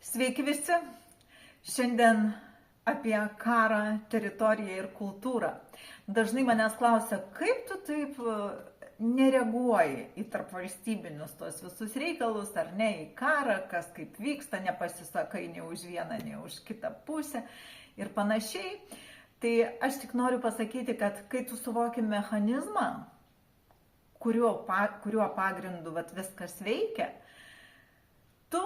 Sveiki visi! Šiandien apie karą, teritoriją ir kultūrą. Dažnai manęs klausia, kaip tu taip nereaguoji į tarpvalstybinius tos visus reikalus, ar ne, į karą, kas kaip vyksta, nepasisakai nei už vieną, nei už kitą pusę ir panašiai. Tai aš tik noriu pasakyti, kad kai tu suvoki mechanizmą, kuriuo pagrindu viskas veikia, tu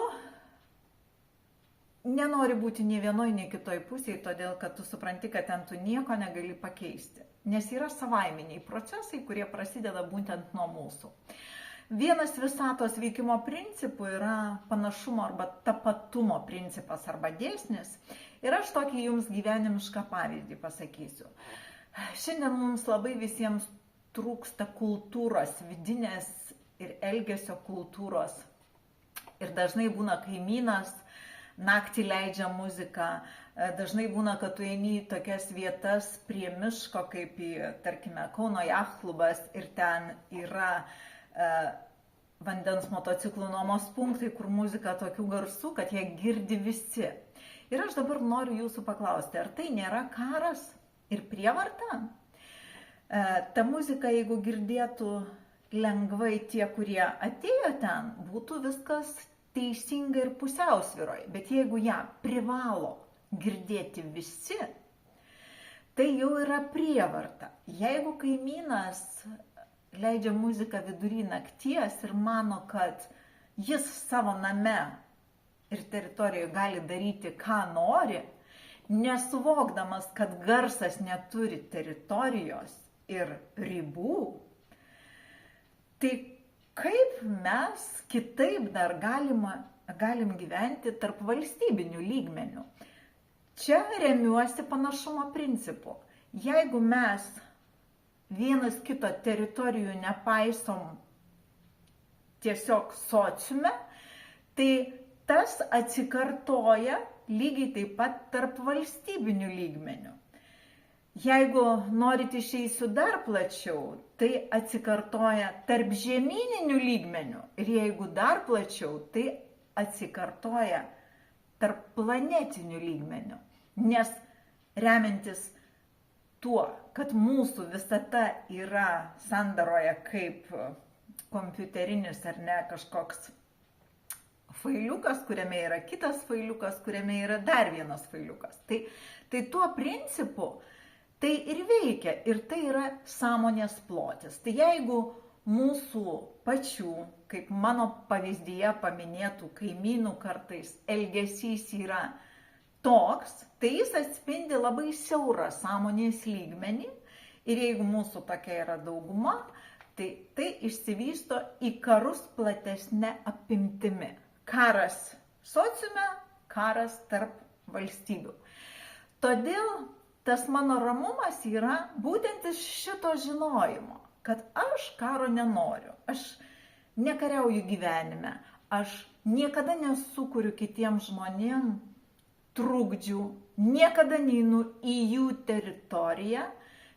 nenori būti nei vienoj, nei kitoj pusėje, todėl kad tu supranti, kad ten tu nieko negali pakeisti. Nes yra savaiminiai procesai, kurie prasideda būtent nuo mūsų. Vienas visatos veikimo principų yra panašumo arba tapatumo principas arba dėsnis. Ir aš tokį jums gyvenimišką pavyzdį pasakysiu. Šiandien mums labai visiems trūksta kultūros, vidinės ir elgesio kultūros. Ir dažnai būna kaimynas, naktį leidžia muziką, dažnai būna, kad tu eini į tokias vietas prie miško, kaip į, tarkime, Kauno jachtklubas ir ten yra vandens motociklų nuomos punktai, kur muzika tokių garsų, kad jie girdi visi. Ir aš dabar noriu jūsų paklausti, ar tai nėra karas ir prievarta? Ta muzika, jeigu girdėtų lengvai tie, kurie atėjo ten, būtų viskas teisinga ir pusiausvyroj, bet jeigu ją privalo girdėti visi, tai jau yra prievarta. Jeigu kaimynas leidžia muziką vidury nakties ir mano, kad jis savo name ir teritorijoje gali daryti, ką nori, nesuvokdamas, kad garsas neturi teritorijos ir ribų, tai kaip mes kitaip dar galim gyventi tarp valstybinių lygmenių? Čia remiuosi panašumo principu. Jeigu mes vienas kito teritorijų nepaisom tiesiog sociume, tai tas atsikartoja lygiai taip pat tarp valstybinių lygmenių. Jeigu norit išeisiu dar plačiau, tai atsikartoja tarp žemyninių lygmenių. Ir jeigu dar plačiau, tai atsikartoja tarp planetinių lygmenių. Nes remiantis tuo, kad mūsų visata yra sandaroje kaip kompiuterinis ar ne kažkoks failiukas, kuriame yra kitas failiukas, kuriame yra dar vienas failiukas. Tai tuo principu tai ir veikia, ir tai yra sąmonės plotis. Tai jeigu mūsų pačių, kaip mano pavyzdyje paminėtų kaimynų kartais, elgesys yra toks, tai jis atspindi labai siaurą sąmonės lygmenį. Ir jeigu mūsų tokia yra dauguma, tai išsivysto į karus platesnė apimtimi. Karas sociume, karas tarp valstybių. Todėl tas mano ramumas yra būtent iš šito žinojimo, kad aš karo nenoriu, aš nekariauju gyvenime, aš niekada nesukuriu kitiems žmonėm trukdžių, niekada neinu į jų teritoriją,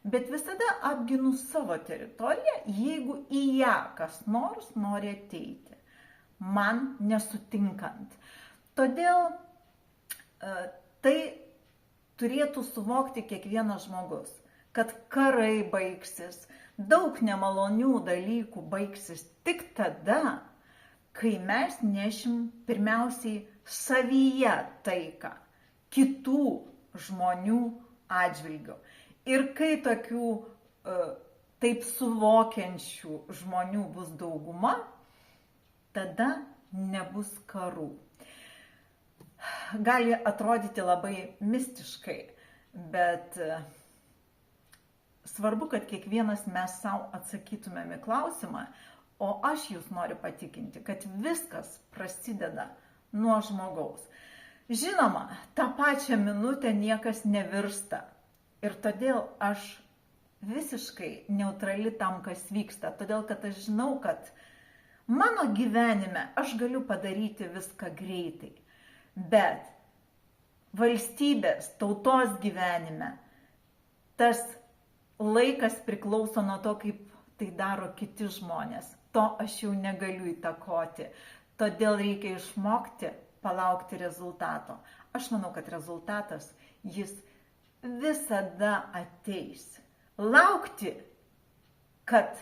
bet visada apginu savo teritoriją, jeigu į ją kas nors nori ateiti, man nesutinkant. Todėl tai turėtų suvokti kiekvienas žmogus, kad karai baigsis, daug nemalonių dalykų baigsis tik tada, kai mes nešim pirmiausiai savyje taiką kitų žmonių atžvilgių. Ir kai tokių taip suvokiančių žmonių bus dauguma, tada nebus karų. Gali atrodyti labai mistiškai, bet svarbu, kad kiekvienas mes savo atsakytumėm į klausimą, o aš jūs noriu patikinti, kad viskas prasideda nuo žmogaus. Žinoma, tą pačią minutę niekas nevirsta ir todėl aš visiškai neutrali tam, kas vyksta, todėl kad aš žinau, kad mano gyvenime aš galiu padaryti viską greitai. Bet valstybės, tautos gyvenime tas laikas priklauso nuo to, kaip tai daro kiti žmonės. To aš jau negaliu įtakoti. Todėl reikia išmokti palaukti rezultato. Aš manau, kad rezultatas jis visada ateis. Laukti, kad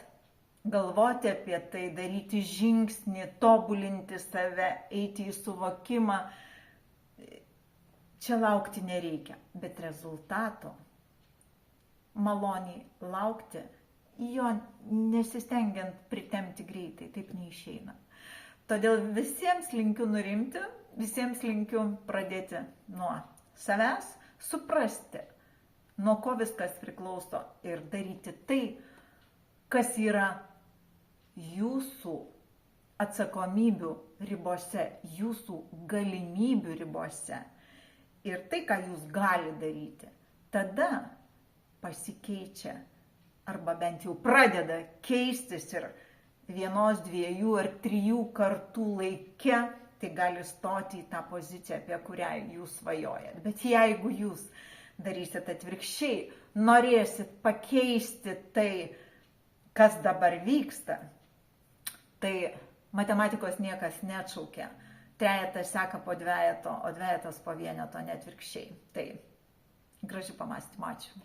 galvoti apie tai, daryti žingsnį, tobulinti save, eiti į suvokimą, čia laukti nereikia. Bet rezultato maloniai laukti, jo nesistengiant pritemti greitai, taip neišeina. Todėl visiems linkiu nurimti, visiems linkiu pradėti nuo savęs, suprasti, nuo ko viskas priklauso ir daryti tai, kas yra jūsų atsakomybių ribose, jūsų galimybių ribose ir tai, ką jūs gali daryti. Tada pasikeičia arba bent jau pradeda keistis ir 1, 2 ar 3 kartų laike tai gali stoti į tą poziciją, apie kurią jūs svajojat. Bet jeigu jūs darysit atvirkščiai, norėsit pakeisti tai, kas dabar vyksta, tai matematikos niekas neatšaukia. Trejetas seka po dvejeto, o dvejetas po vieneto, ne atvirkščiai. Tai gražių pamąstymų, ačiū.